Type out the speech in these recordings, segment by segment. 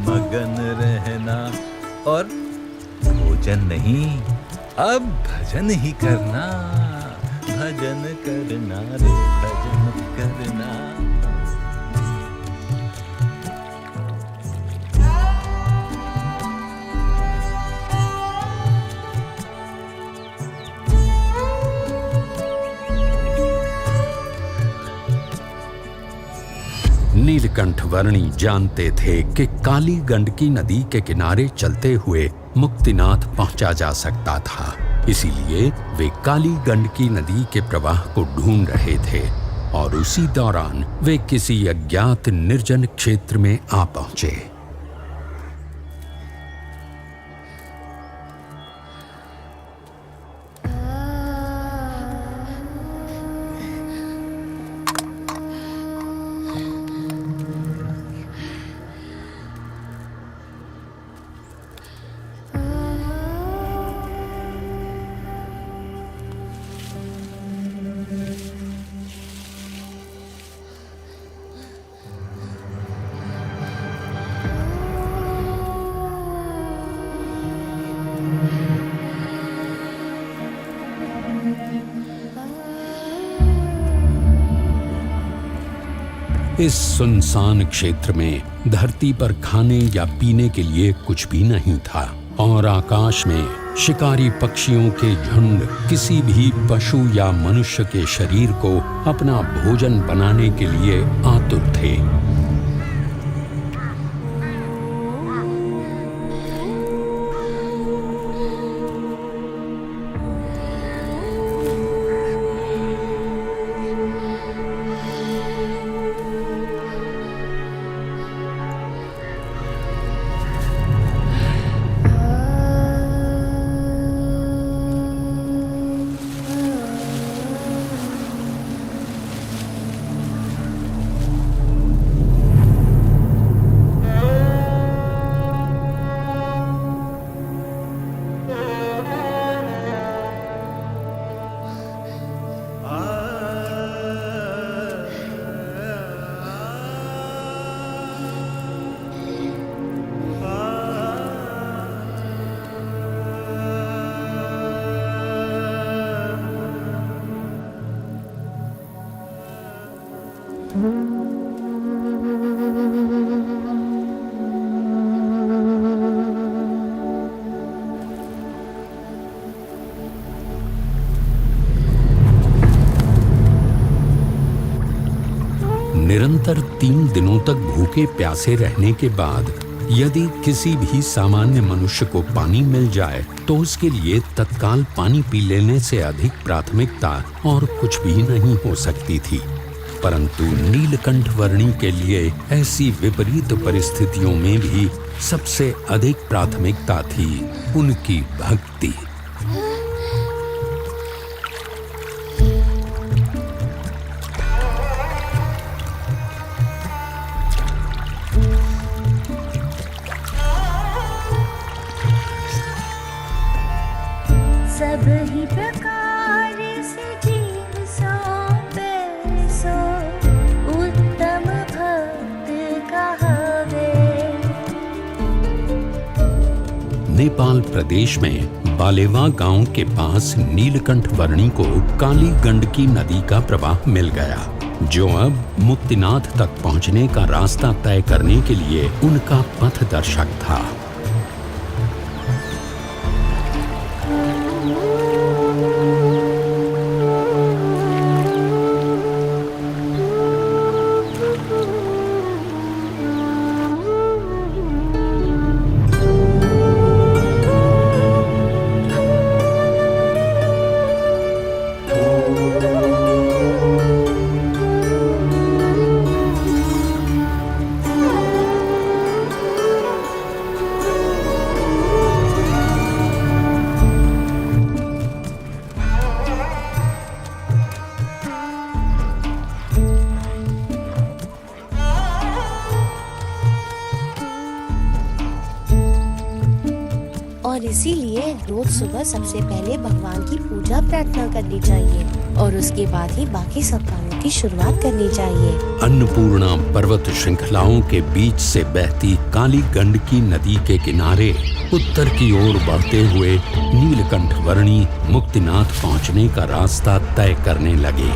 मगन रहना। और भोजन नहीं, अब भजन ही करना। भजन करना रे, भजन करना। नीलकंठ वर्णी जानते थे कि काली गंडकी नदी के किनारे चलते हुए मुक्तिनाथ पहुंचा जा सकता था। इसीलिए वे काली गंडकी नदी के प्रवाह को ढूंढ रहे थे और उसी दौरान वे किसी अज्ञात निर्जन क्षेत्र में आ पहुंचे। इस सुनसान क्षेत्र में धरती पर खाने या पीने के लिए कुछ भी नहीं था और आकाश में शिकारी पक्षियों के झुंड किसी भी पशु या मनुष्य के शरीर को अपना भोजन बनाने के लिए आतुर थे। निरंतर 3 दिनों तक भूखे प्यासे रहने के बाद यदि किसी भी सामान्य मनुष्य को पानी मिल जाए तो उसके लिए तत्काल पानी पी लेने से अधिक प्राथमिकता और कुछ भी नहीं हो सकती थी। परंतु नीलकंठ वर्णी के लिए ऐसी विपरीत परिस्थितियों में भी सबसे अधिक प्राथमिकता थी उनकी भक्ति। सब ही प्रकार से जीव सौंपे सो उत्तम भक्त कहावे। नेपाल प्रदेश में बालेवा गांव के पास नीलकंठ वर्णी को काली गंडकी नदी का प्रवाह मिल गया, जो अब मुक्तिनाथ तक पहुंचने का रास्ता तय करने के लिए उनका पथ दर्शक था। और इसीलिए रोज सुबह सबसे पहले भगवान की पूजा प्रार्थना करनी चाहिए और उसके बाद ही बाकी सब कामों की शुरुआत करनी चाहिए। अन्नपूर्णा पर्वत श्रृंखलाओं के बीच से बहती काली गंडकी नदी के किनारे उत्तर की ओर बढ़ते हुए नीलकंठ वर्णी मुक्तिनाथ पहुंचने का रास्ता तय करने लगे।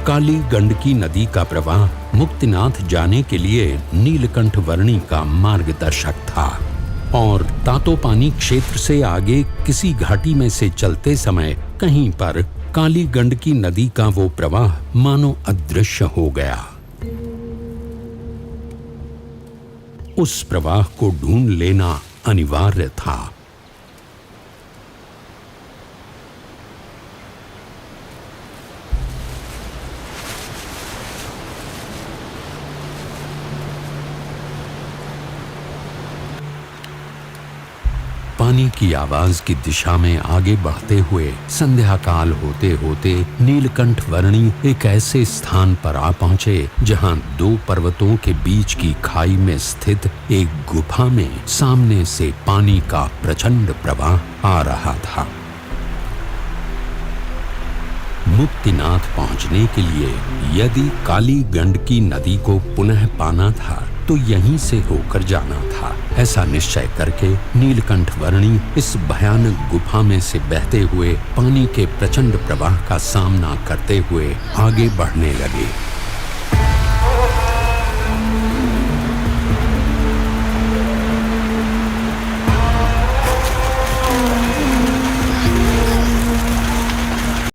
काली गंडकी नदी का प्रवाह मुक्तिनाथ जाने के लिए नीलकंठ वर्णी का मार्गदर्शक था और तातोपानी क्षेत्र से आगे किसी घाटी में से चलते समय कहीं पर काली गंडकी नदी का वो प्रवाह मानो अदृश्य हो गया। उस प्रवाह को ढूंढ लेना अनिवार्य था। पानी की आवाज की दिशा में आगे बढ़ते हुए संध्या काल होते होते नीलकंठ वर्णी एक ऐसे स्थान पर आ पहुंचे जहां दो पर्वतों के बीच की खाई में स्थित एक गुफा में सामने से पानी का प्रचंड प्रवाह आ रहा था। मुक्तिनाथ पहुंचने के लिए यदि काली गंडकी नदी को पुनः पाना था तो यहीं से होकर जाना था। ऐसा निश्चय करके नीलकंठ वर्णी इस भयानक गुफा में से बहते हुए पानी के प्रचंड प्रवाह का सामना करते हुए आगे बढ़ने लगे।